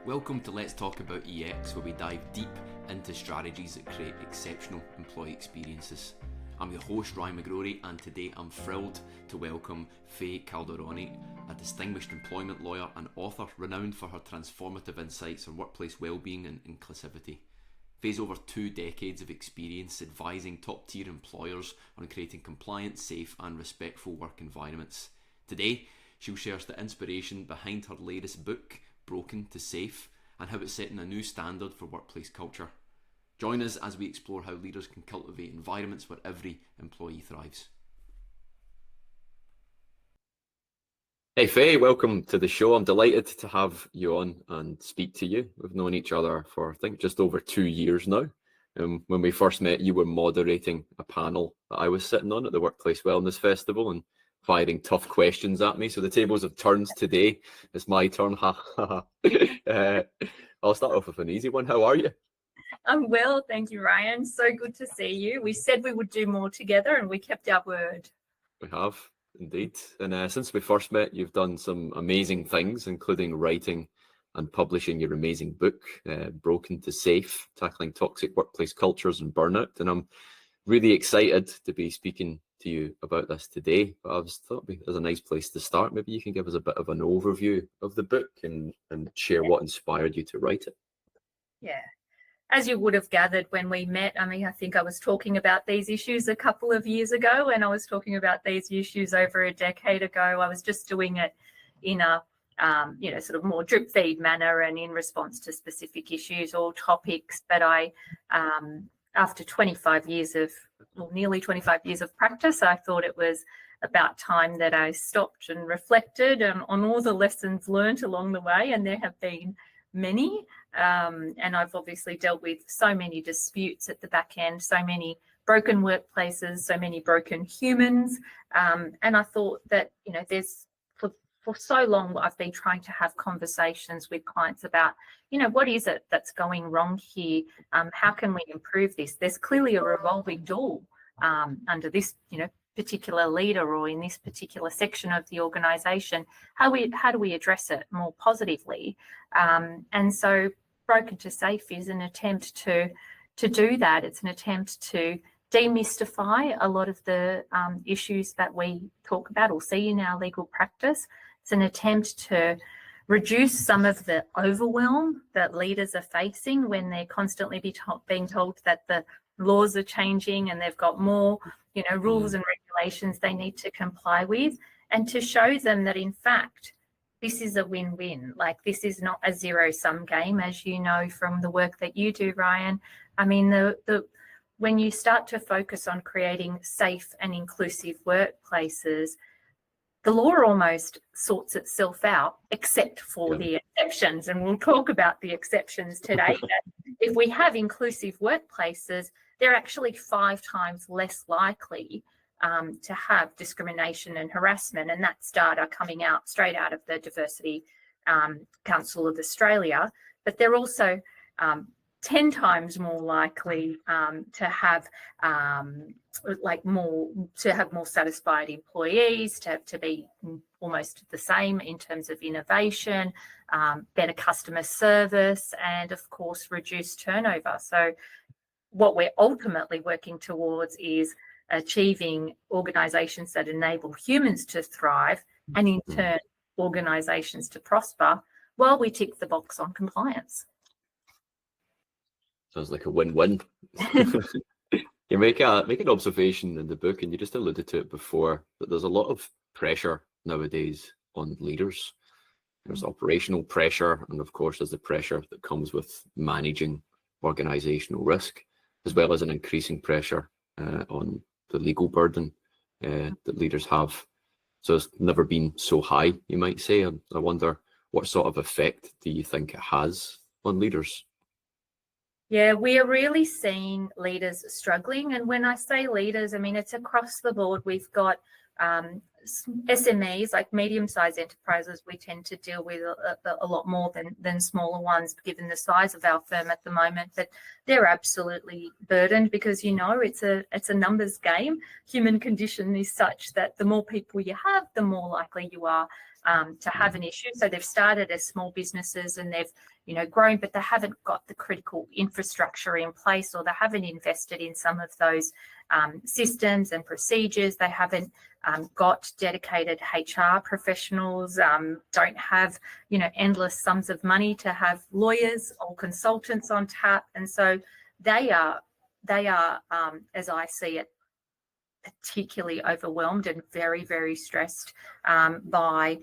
Welcome to Let's Talk About EX, where we dive deep into strategies that create exceptional employee experiences. I'm your host, Ryan McGrory, and today I'm thrilled to welcome Fay Calderone, a distinguished employment lawyer and author renowned for her transformative insights on workplace wellbeing and inclusivity. Fay's over 2 decades of experience advising top-tier employers on creating compliant, safe and respectful work environments. Today, she'll share the inspiration behind her latest book, Broken to Safe, and how it's setting a new standard for workplace culture. Join us as we explore how leaders can cultivate environments where every employee thrives. Hey Faye, welcome to the show. I'm delighted to have you on and speak to you. We've known each other for, I think, just over 2 years now. When we first met, you were moderating a panel that I was sitting on at the Workplace Wellness Festival and firing tough questions at me. So the tables have turned today. It's my turn. I'll start off with an easy one. How are you? I'm well, thank you, Ryan. So good to see you. We said we would do more together and we kept our word. We have, indeed. And since we first met, you've done some amazing things, including writing and publishing your amazing book, Broken to Safe, Tackling Toxic Workplace Cultures and Burnout. And I'm really excited to be speaking to you about this today. But I thought it was a nice place to start. Maybe you can give us a bit of an overview of the book and share what inspired you to write it. Yeah. As you would have gathered when we met, I think I was talking about these issues a couple of years ago, and I was talking about these issues over a decade ago. I was just doing it in a, sort of more drip feed manner and in response to specific issues or topics. But I, after nearly 25 years of practice, I thought it was about time that I stopped and reflected on all the lessons learned along the way, and there have been many. And I've obviously dealt with so many disputes at the back end, so many broken workplaces, so many broken humans. And I thought that, there's for so long I've been trying to have conversations with clients about, what is it that's going wrong here? How can we improve this? There's clearly a revolving door under this, particular leader or in this particular section of the organisation. How do we address it more positively? And so Broken to Safe is an attempt to do that. It's an attempt to demystify a lot of the issues that we talk about or see in our legal practice. It's an attempt to reduce some of the overwhelm that leaders are facing when they're constantly being told that the laws are changing and they've got more, rules and regulations they need to comply with, and to show them that in fact this is a win-win. Like, this is not a zero-sum game, as you know from the work that you do, Ryan. When you start to focus on creating safe and inclusive workplaces, the law almost sorts itself out, except for the exceptions. And we'll talk about the exceptions today. If we have inclusive workplaces, they're actually 5 times less likely to have discrimination and harassment. And that's data coming out straight out of the Diversity Council of Australia. But they're also 10 times more likely to have more satisfied employees, to be almost the same in terms of innovation, better customer service, and of course reduced turnover. So what we're ultimately working towards is achieving organisations that enable humans to thrive and in turn organisations to prosper while we tick the box on compliance. Sounds like a win-win. You make an observation in the book, and you just alluded to it before, that there's a lot of pressure nowadays on leaders. There's operational pressure, and of course there's the pressure that comes with managing organisational risk, as well as an increasing pressure on the legal burden that leaders have. So it's never been so high, you might say. I wonder, what sort of effect do you think it has on leaders? Yeah, we are really seeing leaders struggling. And when I say leaders, it's across the board. We've got SMEs, like medium-sized enterprises. We tend to deal with a lot more than smaller ones, given the size of our firm at the moment. But they're absolutely burdened because, it's a numbers game. Human condition is such that the more people you have, the more likely you are to have an issue. So they've started as small businesses and they've, grown, but they haven't got the critical infrastructure in place, or they haven't invested in some of those systems and procedures. They haven't got dedicated HR professionals, don't have, endless sums of money to have lawyers or consultants on tap. And so they are, as I see it, particularly overwhelmed and very, very stressed by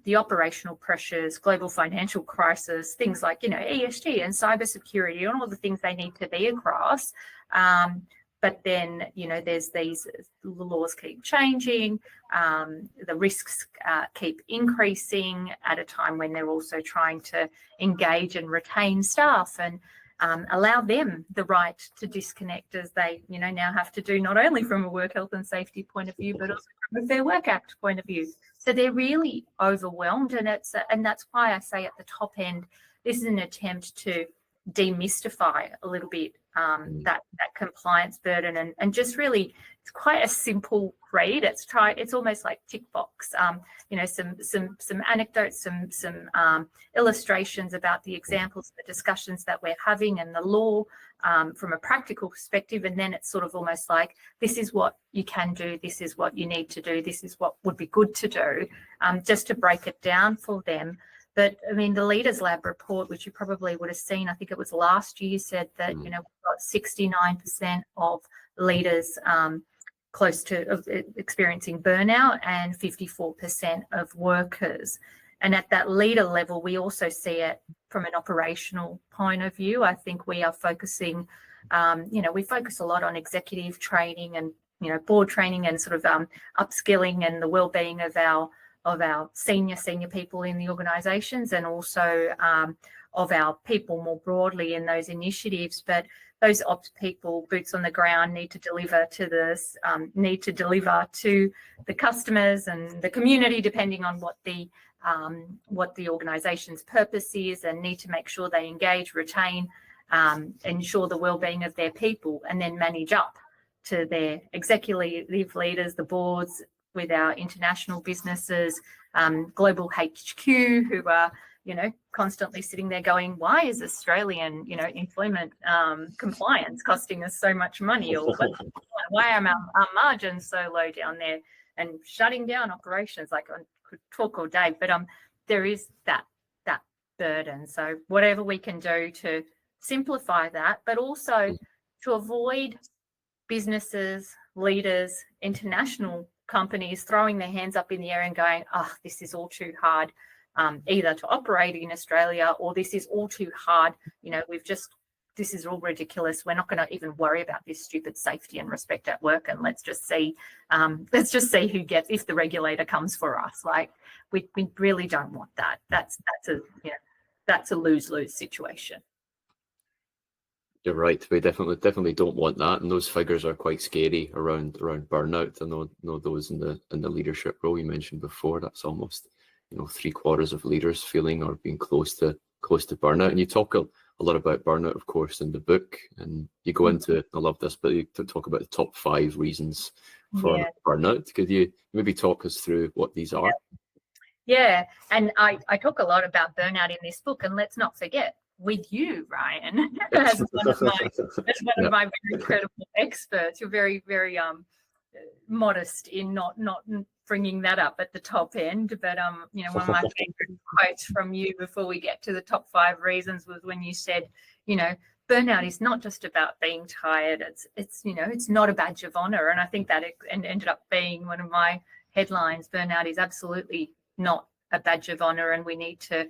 the operational pressures, global financial crisis, things like, ESG and cybersecurity and all the things they need to be across. But then, there's these laws keep changing, the risks keep increasing at a time when they're also trying to engage and retain staff and allow them the right to disconnect, as they, now have to do, not only from a work health and safety point of view, but also from a Fair Work Act point of view. So they're really overwhelmed, and that's why I say at the top end, this is an attempt to demystify a little bit that compliance burden, and just really, it's quite a simple read. It's almost like tick box. Some anecdotes, some illustrations about the examples, the discussions that we're having, and the law from a practical perspective. And then it's sort of almost like, this is what you can do, this is what you need to do, this is what would be good to do, just to break it down for them. But I mean, the Leaders Lab report, which you probably would have seen, I think it was last year, said that, we've got 69% of leaders close to experiencing burnout, and 54% of workers. And at that leader level, we also see it from an operational point of view. I think we are focusing, we focus a lot on executive training and, board training and sort of upskilling and the well-being of our senior people in the organisations, and also of our people more broadly in those initiatives. But those ops people, boots on the ground, need to deliver to the customers and the community, depending on what the organisation's purpose is, and need to make sure they engage, retain, ensure the well-being of their people, and then manage up to their executive leaders, the boards, with our international businesses, global HQ, who are, constantly sitting there going, why is Australian, employment compliance costing us so much money? Or why are our margins so low down there? And shutting down operations, like, I could talk all day, but there is that burden. So whatever we can do to simplify that, but also to avoid businesses, leaders, international companies throwing their hands up in the air and going, this is all too hard, either to operate in Australia, or this is all too hard, this is all ridiculous, we're not going to even worry about this stupid safety and respect at work, and let's just see who gets, if the regulator comes for us. Like, we really don't want that. That's a lose-lose situation. You're right. We definitely don't want that, and those figures are quite scary around burnout. I know those in the leadership role you mentioned before. That's almost 3/4 of leaders feeling or being close to burnout. And you talk a lot about burnout, of course, in the book, and you go into, I love this, but you talk about the top 5 reasons for burnout. Could you maybe talk us through what these are? Yeah, and I talk a lot about burnout in this book, and let's not forget, with you, Ryan, as one of my very credible experts. You're very, very modest in not bringing that up at the top end. But one of my favorite quotes from you before we get to the top 5 reasons was when you said, burnout is not just about being tired. It's not a badge of honor. And I think that ended up being one of my headlines. Burnout is absolutely not a badge of honor, and we need to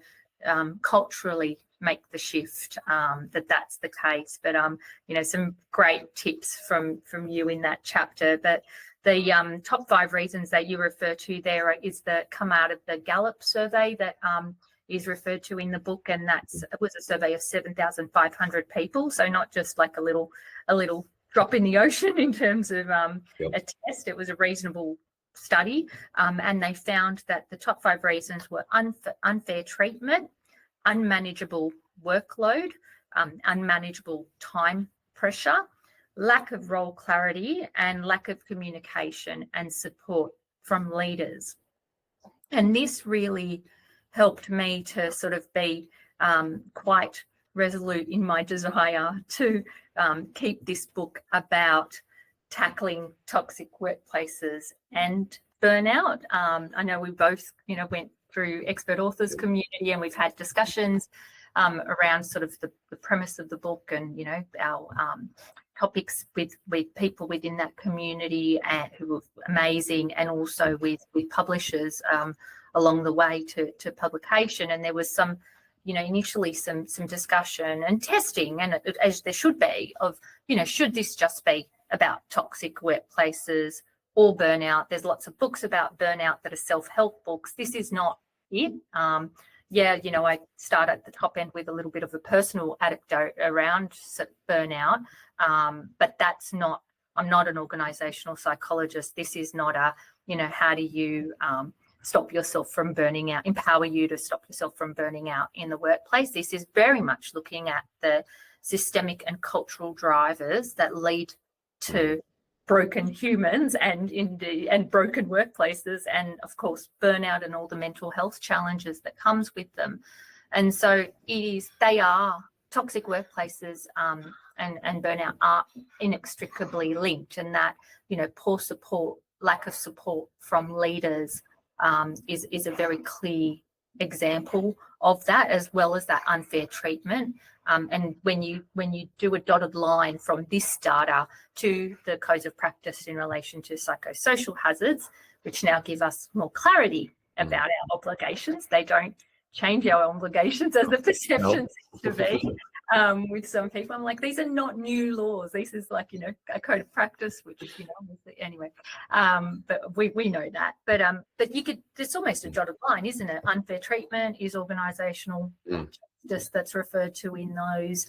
culturally make the shift that's the case. But some great tips from you in that chapter. But the top 5 reasons that you refer to there is that come out of the Gallup survey that is referred to in the book, and it was a survey of 7,500 people, so not just like a little drop in the ocean in terms of a test. It was a reasonable study, and they found that the top 5 reasons were unfair treatment, unmanageable workload, unmanageable time pressure, lack of role clarity, and lack of communication and support from leaders. And this really helped me to sort of be quite resolute in my desire to keep this book about tackling toxic workplaces and burnout. I know we both, went through expert authors community, and we've had discussions around sort of the premise of the book, and our topics with people within that community and who are amazing, and also with publishers along the way to publication. And there was some, initially some discussion and testing, and as there should be, of should this just be about toxic workplaces or burnout? There's lots of books about burnout that are self-help books. This is not it. I start at the top end with a little bit of a personal anecdote around burnout, but that's not, I'm not an organizational psychologist. This is not a, how do you stop yourself from burning out, empower you to stop yourself from burning out in the workplace. This is very much looking at the systemic and cultural drivers that lead to broken humans and broken workplaces, and of course burnout and all the mental health challenges that comes with them. And so they are toxic workplaces and burnout are inextricably linked, and that poor support, lack of support from leaders is a very clear example of that, as well as that unfair treatment. And when you do a dotted line from this data to the codes of practice in relation to psychosocial hazards, which now give us more clarity about our obligations, they don't change our obligations as the perception seems to be with some people. I'm like, these are not new laws. This is like, a code of practice, which is, anyway. But we know that. But you could, it's almost a dotted line, isn't it? Unfair treatment is organisational justice that's referred to in those.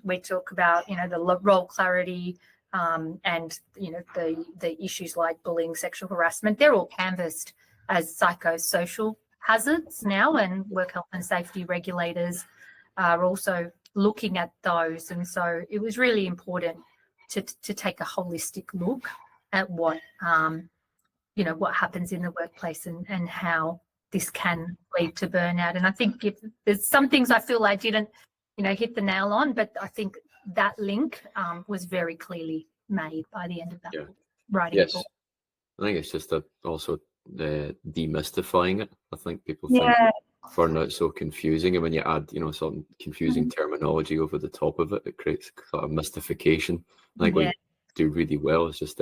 We talk about, the role clarity and, the issues like bullying, sexual harassment. They're all canvassed as psychosocial hazards now, and work health and safety regulators are also looking at those. And so it was really important to take a holistic look at what what happens in the workplace and how this can lead to burnout. And I think if there's some things I feel I didn't hit the nail on, but I think that link was very clearly made by the end of that book, writing yes. a book. I think it's just also demystifying it. I think people think burnout's so confusing, and when you add some confusing terminology over the top of it, it creates sort of mystification. I think what you do really well is just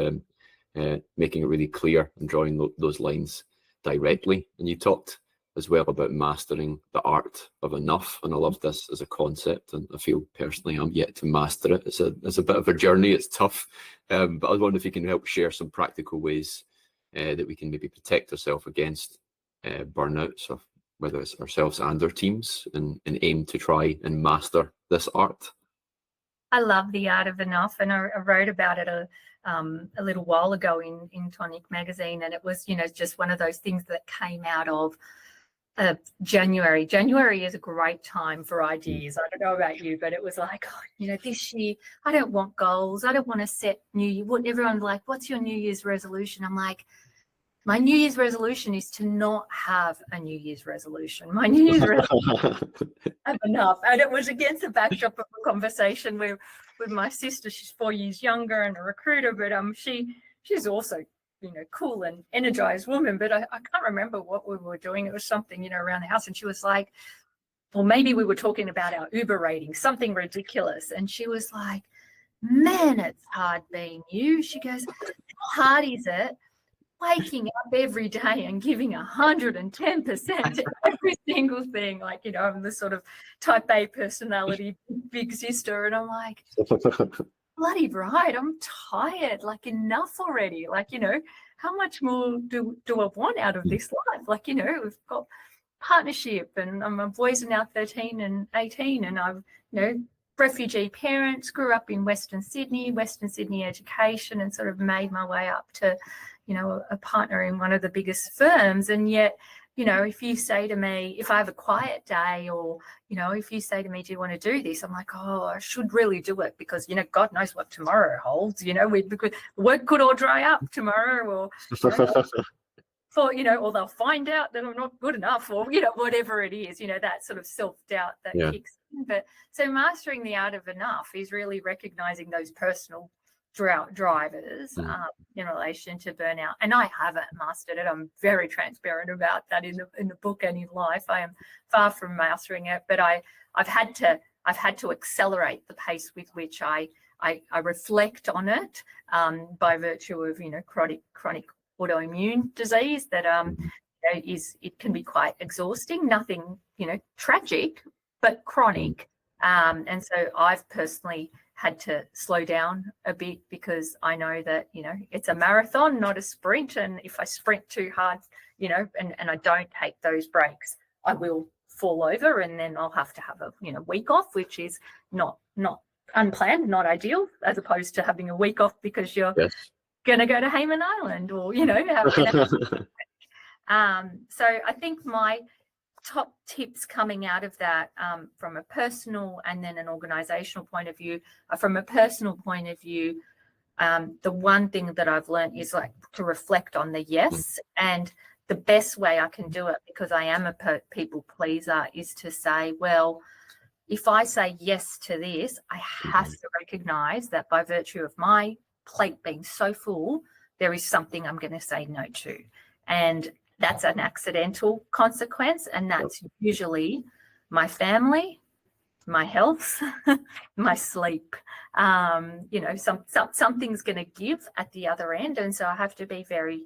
making it really clear and drawing those lines directly. And you talked as well about mastering the art of enough, and I love this as a concept, and I feel personally I'm yet to master it. It's a bit of a journey, it's tough, but I was wondering if you can help share some practical ways that we can maybe protect ourselves against burnout, so whether it's ourselves and our teams, and aim to try and master this art. I love the art of enough, and I wrote about it a little while ago in Tonic magazine, and it was just one of those things that came out of January. January is a great time for ideas. I don't know about you, but it was like, this year I don't want goals. I don't want to set New Year. Everyone's like, what's your New Year's resolution? I'm like, my New Year's resolution is to not have a New Year's resolution. My New Year's resolution have enough. And it was against the backdrop of a conversation with my sister. She's 4 years younger and a recruiter, but she's also cool and energized woman. But I can't remember what we were doing. It was something around the house, and she was like, or maybe we were talking about our Uber rating, something ridiculous. And she was like, man, it's hard being you. She goes, how hard is it waking up every day and giving 110% to every single thing? Like, I'm the sort of type A personality, big sister. And I'm like, bloody right, I'm tired, like enough already. Like, how much more do I want out of this life? Like, we've got partnership, and my boys are now 13 and 18, and I've, refugee parents, grew up in Western Sydney education, and sort of made my way up to, a partner in one of the biggest firms. And yet, if you say to me, if I have a quiet day, or, if you say to me, do you want to do this? I'm like, oh, I should really do it, because, God knows what tomorrow holds. Work could all dry up tomorrow, or for, or they'll find out that I'm not good enough, or, whatever it is, that sort of self-doubt that kicks in. But so mastering the art of enough is really recognizing those personal drivers in relation to burnout. And I haven't mastered it. I'm very transparent about that in the book and in life. I am far from mastering it, but I've had to accelerate the pace with which I reflect on it by virtue of chronic autoimmune disease that it can be quite exhausting. Nothing tragic, but chronic. And so I've personally had to slow down a bit, because I know that it's a marathon, not a sprint. And if I sprint too hard, and I don't take those breaks, I will fall over, and then I'll have to have a week off, which is not unplanned, not ideal, as opposed to having a week off because you're going to go to Hayman Island, or so I think my top tips coming out of that, from a personal and then an organizational point of view. From a personal point of view, the one thing that I've learned is to reflect on the yes. And the best way I can do it, because I am a people pleaser, is to say, well, if I say yes to this, I have to recognize that by virtue of my plate being so full, there is something I'm going to say no to. And that's an accidental consequence. And that's usually my family, my health, my sleep. Something's going to give at the other end. And so I have to be very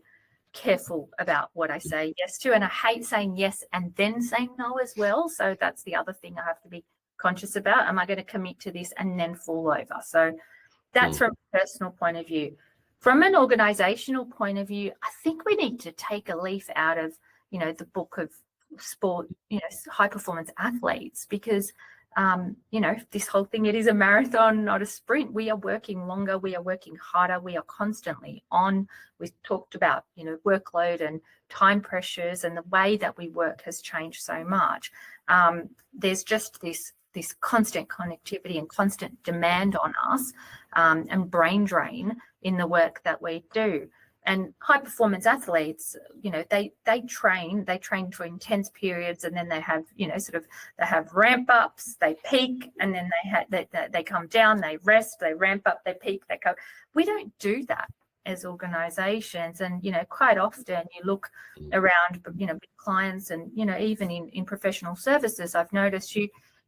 careful about what I say yes to. And I hate saying yes and then saying no as well. So that's the other thing I have to be conscious about. Am I going to commit to this and then fall over? So that's from a personal point of view. From an organizational point of view, I think we need to take a leaf out of, the book of sport, high performance athletes, because, this whole thing, it is a marathon, not a sprint. We are working longer. We are working harder. We are constantly on. We've talked about, workload and time pressures, and the way that we work has changed so much. There's just this constant connectivity and constant demand on us, and brain drain in the work that we do. And high performance athletes, they train for intense periods, and then they have, they have ramp ups, they peak, and then they come down, they rest, they ramp up, they peak, they come. We don't do that as organizations. And, quite often you look around, with clients and, even in professional services, I've noticed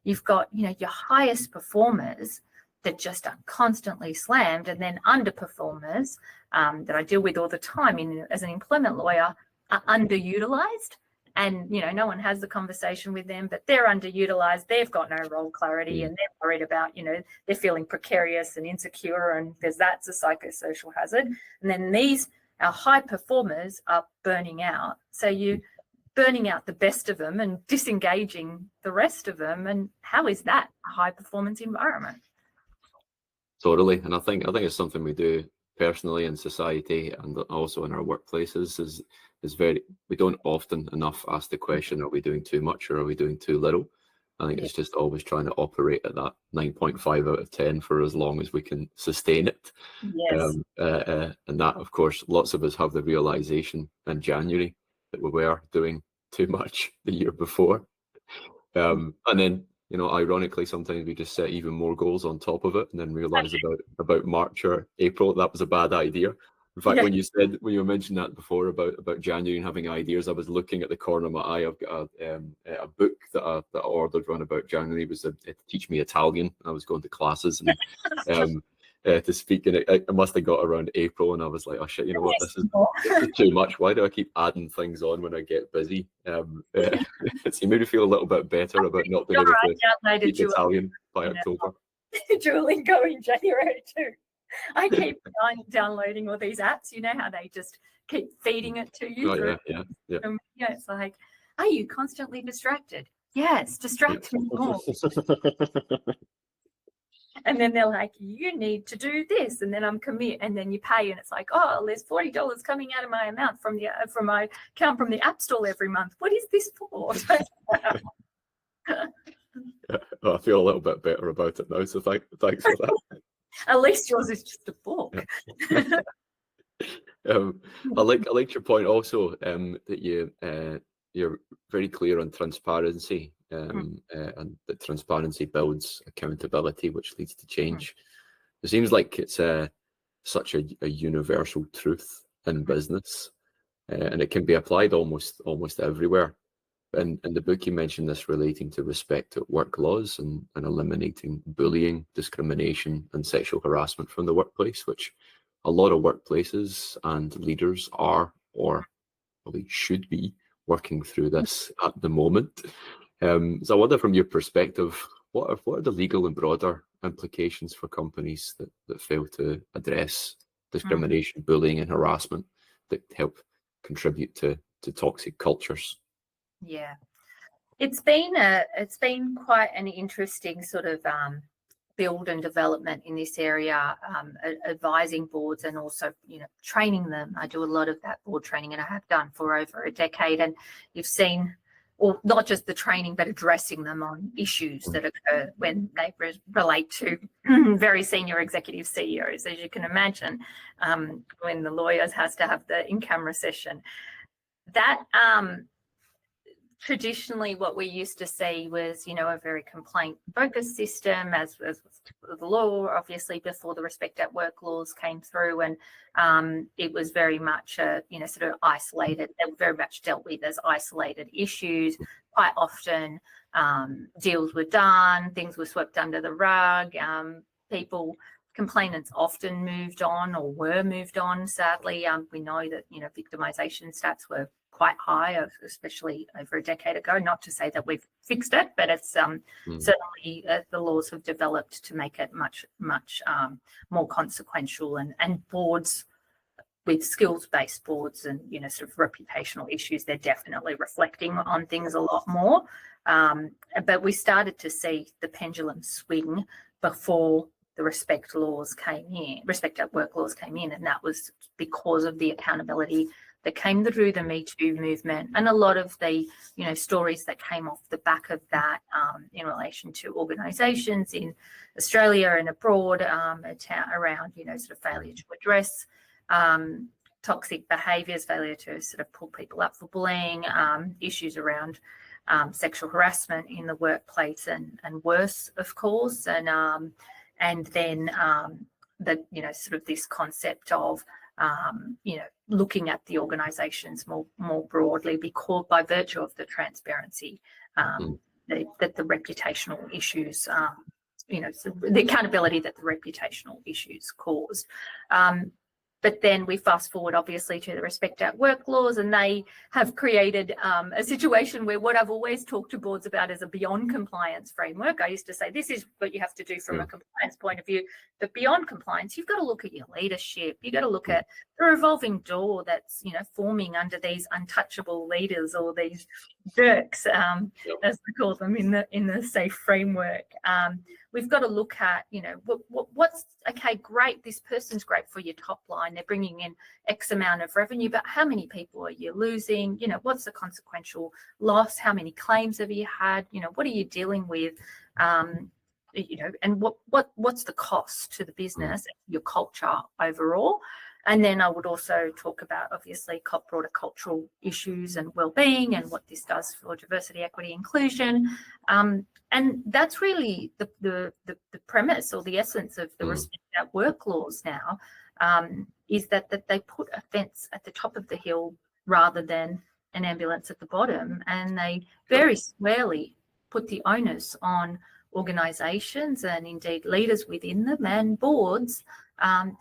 you've got, your highest performers that just are constantly slammed, and then underperformers that I deal with all the time as an employment lawyer are underutilized. And, no one has the conversation with them, but they're underutilized. They've got no role clarity, and they're worried about, they're feeling precarious and insecure, and that's a psychosocial hazard. And then our high performers are burning out. So you burning out the best of them and disengaging the rest of them. And how is that a high performance environment? Totally. And I think it's something we do personally in society and also in our workplaces is we don't often enough ask the question, are we doing too much or are we doing too little? I think it's just always trying to operate at that 9.5 out of 10 for as long as we can sustain it. Yes. And that, of course, lots of us have the realization in January that we were doing too much the year before. And then, ironically, sometimes we just set even more goals on top of it and then realize about March or April, that was a bad idea. In fact, when you mentioned that before about January and having ideas, I was looking at the corner of my eye. I've got a book that I ordered around about January. It was to teach me Italian. I was going to classes and to speak, and it must have got around April, and I was like, oh shit, you know what, this is too much. Why do I keep adding things on when I get busy? So you made me feel a little bit better about not being able to speak Italian by October. Duolingo going January too. I keep downloading all these apps. You know how they just keep feeding it to you. Oh, yeah. It's like, are you constantly distracted? Yes, distract me more. And then they're like, you need to do this, and then I'm commit, and then you pay, and it's like, oh, there's $40 coming out of my account from my account from the App Store every month. What is this for? I feel a little bit better about it now, so thanks for that. At least yours is just a book. I like your point also, that you're very clear on transparency, and that transparency builds accountability, which leads to change. It seems like it's such a universal truth in business, and it can be applied almost everywhere. In the book, you mentioned this relating to respect at work laws and eliminating bullying, discrimination, and sexual harassment from the workplace, which a lot of workplaces and leaders are, or probably should be, working through this at the moment. So I wonder, from your perspective, what are the legal and broader implications for companies that fail to address discrimination, bullying, and harassment that help contribute to toxic cultures? Yeah, it's been quite an interesting sort of build and development in this area, advising boards and also, training them. I do a lot of that board training, and I have done for over a decade. And you've seen, or not just the training, but addressing them on issues that occur when they relate to very senior executive CEOs, as you can imagine, when the lawyers has to have the in-camera session. That traditionally, what we used to see was, a very complaint-focused system, as was the law, obviously, before the Respect at Work laws came through, and it was very much, sort of isolated. They were very much dealt with as isolated issues. Quite often, deals were done, things were swept under the rug. Complainants often moved on or were moved on. Sadly, we know that victimisation stats were quite high, especially over a decade ago. Not to say that we've fixed it, but it's certainly the laws have developed to make it much more consequential, and boards with skills-based boards and sort of reputational issues, they're definitely reflecting on things a lot more. But we started to see the pendulum swing before the Respect at Work laws came in, and that was because of the accountability that came through the Me Too movement, and a lot of the stories that came off the back of that, in relation to organisations in Australia and abroad, around sort of failure to address toxic behaviours, failure to sort of pull people up for bullying, issues around sexual harassment in the workplace, and worse, of course, and then the sort of this concept of looking at the organisations more broadly, because by virtue of the transparency, that the reputational issues, so the accountability that the reputational issues cause. But then we fast forward, obviously, to the Respect at Work laws, and they have created a situation where what I've always talked to boards about is a beyond compliance framework. I used to say this is what you have to do from a compliance point of view, but beyond compliance, you've got to look at your leadership. You've got to look at the revolving door that's forming under these untouchable leaders, or these jerks, as we call them in the SAFE framework. We've got to look at, what's okay, great, this person's great for your top line. They're bringing in X amount of revenue, but how many people are you losing? What's the consequential loss? How many claims have you had? What are you dealing with? And what's the cost to the business, your culture overall? And then I would also talk about, obviously, broader cultural issues and wellbeing, and what this does for diversity, equity, inclusion. And that's really the premise, or the essence of the Respect at Work laws now, is that they put a fence at the top of the hill rather than an ambulance at the bottom. And they very squarely put the onus on organisations, and indeed leaders within them and boards,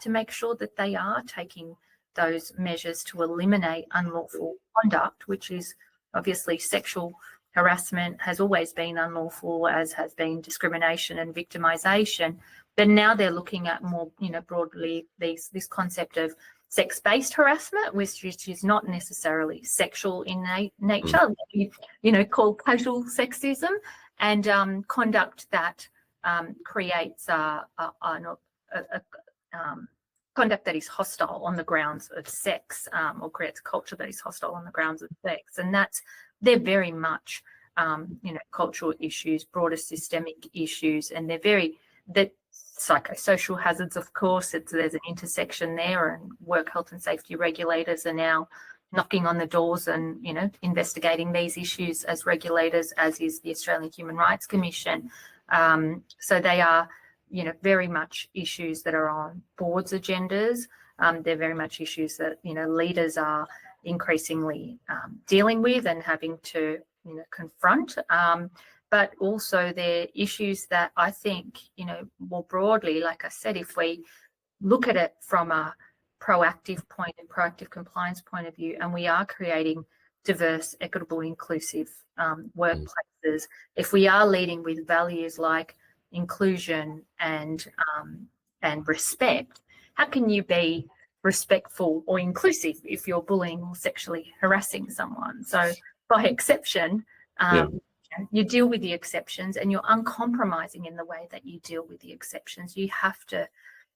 to make sure that they are taking those measures to eliminate unlawful conduct, which is obviously sexual harassment has always been unlawful, as has been discrimination and victimisation. But now they're looking at more, broadly, this concept of sex-based harassment, which is not necessarily sexual in nature, called casual sexism, and conduct that creates conduct that is hostile on the grounds of sex, or creates a culture that is hostile on the grounds of sex. And they're very much, cultural issues, broader systemic issues, and they're very The psychosocial hazards, of course, there's an intersection there, and work health and safety regulators are now knocking on the doors and, you know, investigating these issues as regulators, as is the Australian Human Rights Commission. So they are, you know, very much issues that are on boards' agendas. They're very much issues that, you know, leaders are increasingly dealing with and having to, you know, confront. But also they're issues that I think, you know, more broadly, like I said, if we look at it from a proactive point and proactive compliance point of view, and we are creating diverse, equitable, inclusive workplaces, if we are leading with values like inclusion and respect, how can you be respectful or inclusive if you're bullying or sexually harassing someone? So by exception, you deal with the exceptions, and you're uncompromising in the way that you deal with the exceptions. You have to,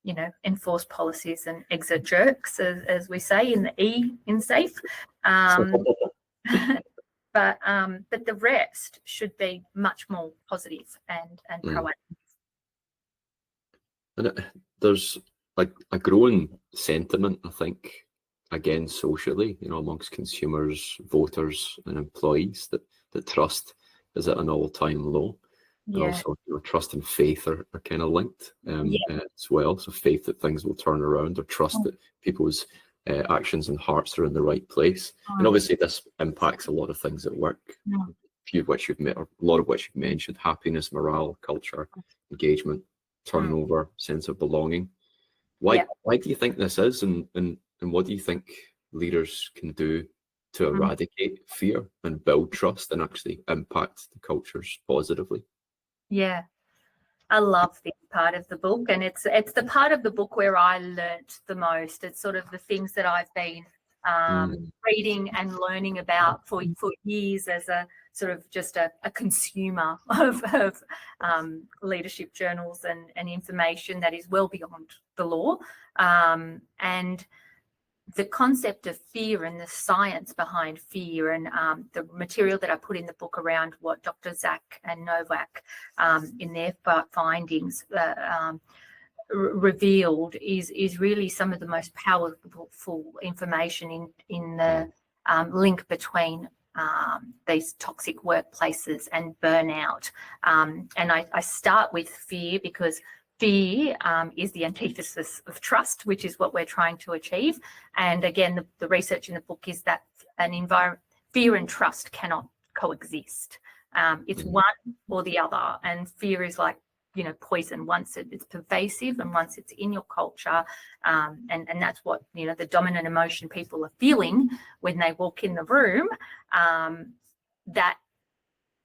you know, enforce policies and exit jerks, as we say in the E in safe. But the rest should be much more positive and proactive. And there's like a growing sentiment, I think, again socially, you know, amongst consumers, voters, and employees that trust is at an all-time low. And also, you know, trust and faith are kind of linked as well. So faith that things will turn around, or trust that people's actions and hearts are in the right place. And obviously this impacts a lot of things at work, a few of which you've met, or a lot of which you've mentioned: happiness, morale, culture, engagement, turnover, sense of belonging. Why do you think this is, and what do you think leaders can do to eradicate fear and build trust and actually impact the cultures positively? Yeah, I love this part of the book, and it's the part of the book where I learnt the most. It's sort of the things that I've been reading and learning about for years as a sort of just a consumer of leadership journals and information that is well beyond the law. And the concept of fear and the science behind fear, and the material that I put in the book around what Dr. Zach and Novak in their findings revealed is really some of the most powerful information in the link between these toxic workplaces and burnout. And I start with fear because fear is the antithesis of trust, which is what we're trying to achieve. And again, the research in the book is that fear and trust cannot coexist. It's one or the other, and fear is like, you know, poison. Once it's pervasive and once it's in your culture, and that's what, you know, the dominant emotion people are feeling when they walk in the room, that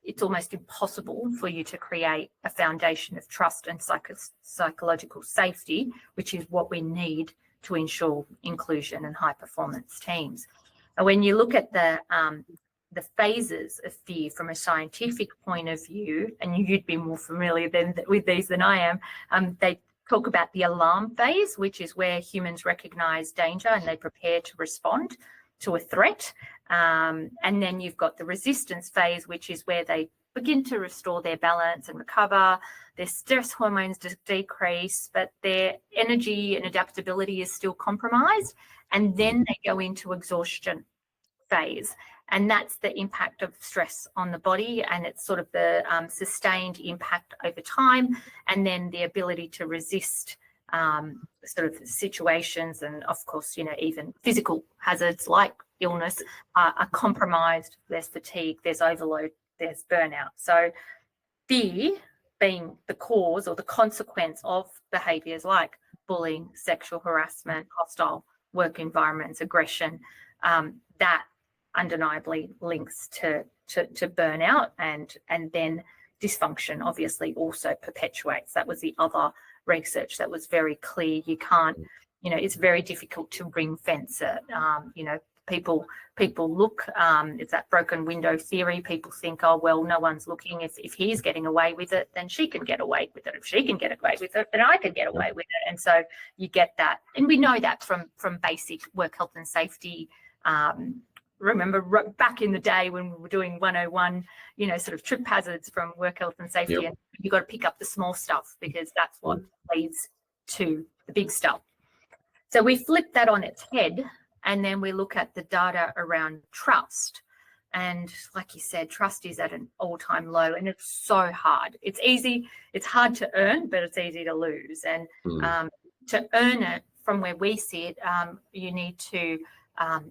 it's almost impossible for you to create a foundation of trust and psychological safety, which is what we need to ensure inclusion and high performance teams. And when you look at the phases of fear from a scientific point of view, and you'd be more familiar with these than I am, they talk about the alarm phase, which is where humans recognize danger and they prepare to respond to a threat. And then you've got the resistance phase, which is where they begin to restore their balance and recover. Their stress hormones decrease, but their energy and adaptability is still compromised. And then they go into exhaustion phase. And that's the impact of stress on the body, and it's sort of the sustained impact over time, and then the ability to resist sort of situations, and of course, you know, even physical hazards like illness are compromised. There's fatigue, there's overload, there's burnout. So fear being the cause or the consequence of behaviours like bullying, sexual harassment, hostile work environments, aggression, that undeniably links to burnout, and then dysfunction obviously also perpetuates. That was the other research that was very clear. You can't, you know, it's very difficult to ring fence it. You know, people look, it's that broken window theory. People think, oh, well, no one's looking. If he's getting away with it, then she can get away with it. If she can get away with it, then I can get away with it. And so you get that. And we know that from basic work health and safety remember back in the day when we were doing 101, sort of trip hazards from work health and safety, Yep. and you've got to pick up the small stuff because that's what leads to the big stuff. So we flip that on its head, and then we look at the data around trust. And like you said, trust is at an all-time low, and it's so hard. It's hard to earn, but it's easy to lose. And to earn it from where we sit, you need to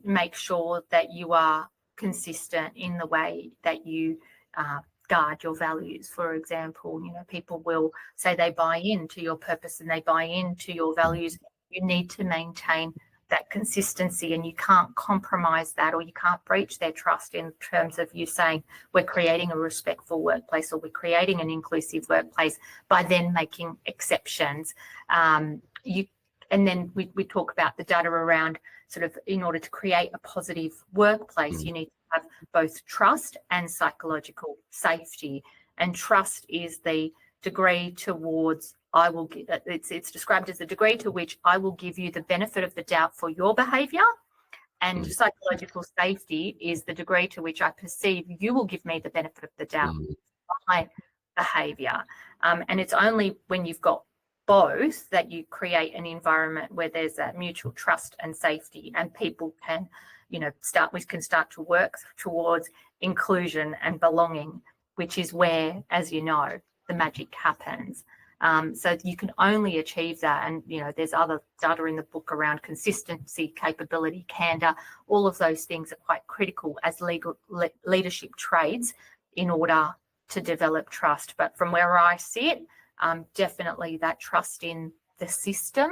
make sure that you are consistent in the way that you guard your values. For example, people will say they buy into your purpose and they buy into your values. You need to maintain that consistency, and you can't compromise that, or you can't breach their trust in terms of you saying we're creating a respectful workplace or we're creating an inclusive workplace by then making exceptions. And then we talk about the data around sort of in order to create a positive workplace, you need to have both trust and psychological safety. And trust is the degree towards it's described as the degree to which I will give you the benefit of the doubt for your behaviour, and psychological safety is the degree to which I perceive you will give me the benefit of the doubt for my behaviour. And it's only when you've got both that you create an environment where there's a mutual trust and safety, and people can, we can start to work towards inclusion and belonging, which is where, as you know, the magic happens. So you can only achieve that. And, there's other data in the book around consistency, capability, candor. All of those things are quite critical as leadership traits in order to develop trust. But from where I sit, definitely that trust in the system,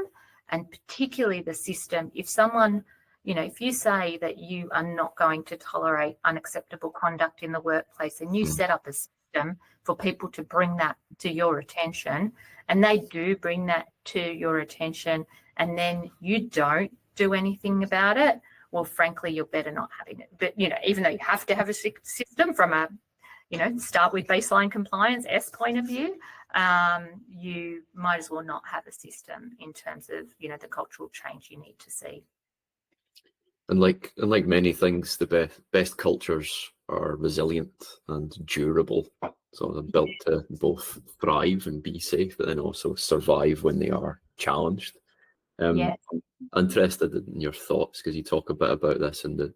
and particularly the system. If someone, if you say that you are not going to tolerate unacceptable conduct in the workplace, and you set up a system for people to bring that to your attention, and they do bring that to your attention, and then you don't do anything about it, well, frankly, you're better not having it. But, even though you have to have a system from a, start with baseline compliance S point of view, you might as well not have a system in terms of, the cultural change you need to see. And like many things, the best cultures are resilient and durable. So they're built to both thrive and be safe, but then also survive when they are challenged. I'm interested in your thoughts, because you talk a bit about this in the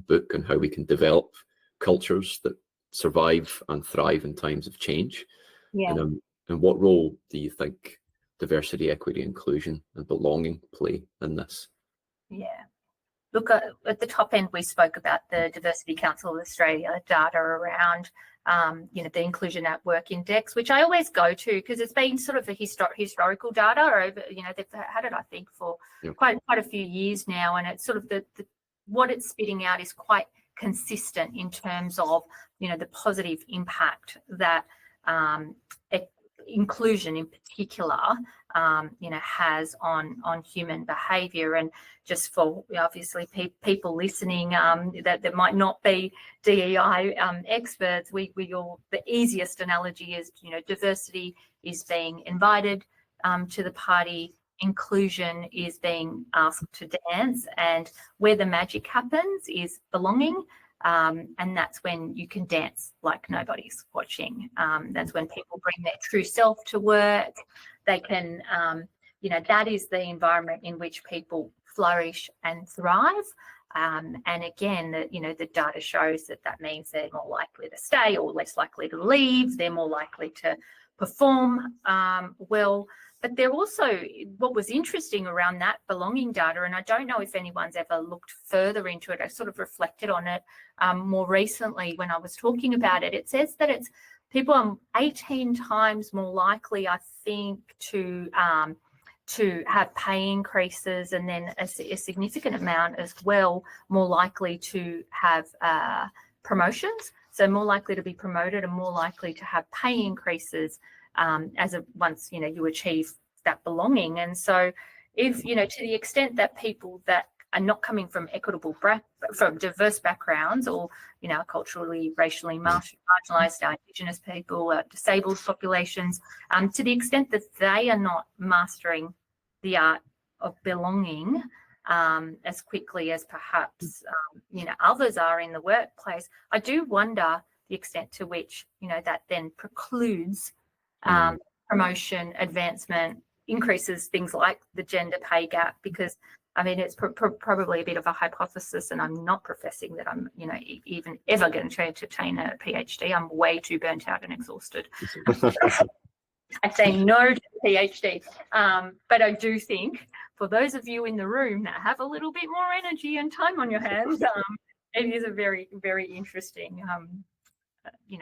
book, and how we can develop cultures that survive and thrive in times of change. And what role do you think diversity, equity, inclusion, and belonging play in this? Look, at the top end, we spoke about the Diversity Council of Australia data around, the Inclusion at Work Index, which I always go to because it's been sort of a historical data over, they've had it, I think, for quite a few years now, and it's sort of what it's spitting out is quite consistent in terms of, the positive impact that inclusion in particular, has on human behaviour. And just for obviously people listening that might not be DEI experts, the easiest analogy is, diversity is being invited to the party, inclusion is being asked to dance, and where the magic happens is belonging. And that's when you can dance like nobody's watching. That's when people bring their true self to work. They can, that is the environment in which people flourish and thrive. And again, the data shows that means they're more likely to stay or less likely to leave. They're more likely to perform well. But they're also, what was interesting around that belonging data, and I don't know if anyone's ever looked further into it, I sort of reflected on it more recently when I was talking about it. It says that it's people are 18 times more likely, I think, to have pay increases, and then a significant amount as well, more likely to have promotions. So more likely to be promoted and more likely to have pay increases once you achieve that belonging. And so if to the extent that people that are not coming from from diverse backgrounds, or culturally, racially marginalised, our Indigenous people, disabled populations, to the extent that they are not mastering the art of belonging, as quickly as perhaps others are in the workplace. I do wonder the extent to which that then precludes promotion, advancement, increases things like the gender pay gap, because I mean, it's probably a bit of a hypothesis, and I'm not professing that I'm, even ever going to entertain a PhD. I'm way too burnt out and exhausted. I say no to PhD. But I do think for those of you in the room that have a little bit more energy and time on your hands, it is a very, very interesting,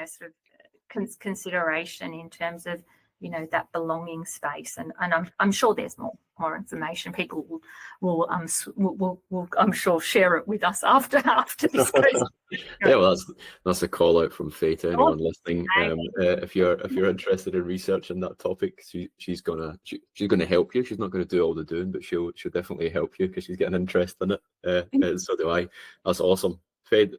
sort of consideration in terms of, that belonging space. And I'm sure there's more information. People will I'm sure share it with us after this goes. Yeah, well, that's a call out from Fay to anyone listening. If you're interested in researching that topic, she's gonna help you. She's not going to do all the doing, but she'll definitely help you because she's got an interest in it. So do I. That's awesome, Fay.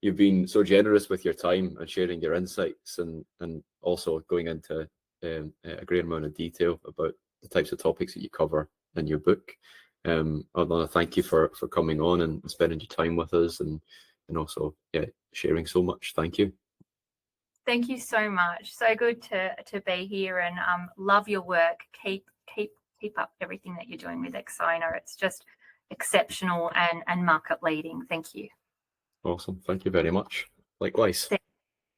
You've been so generous with your time and sharing your insights, and also going into a great amount of detail about the types of topics that you cover in your book. I want to thank you for coming on and spending your time with us, and also sharing so much. Thank you. Thank you so much. So good to be here, and love your work. Keep up everything that you're doing with Exina. It's just exceptional and market leading. Thank you. Awesome. Thank you very much. Likewise.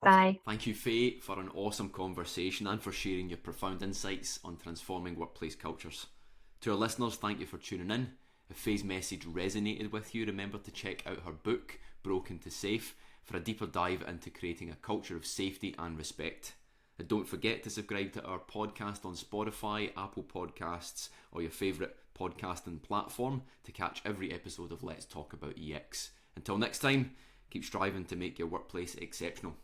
Bye. Thank you, Fay, for an awesome conversation and for sharing your profound insights on transforming workplace cultures. To our listeners, thank you for tuning in. If Fay's message resonated with you, remember to check out her book, Broken to Safe, for a deeper dive into creating a culture of safety and respect. And don't forget to subscribe to our podcast on Spotify, Apple Podcasts, or your favourite podcasting platform to catch every episode of Let's Talk About EX. Until next time, keep striving to make your workplace exceptional.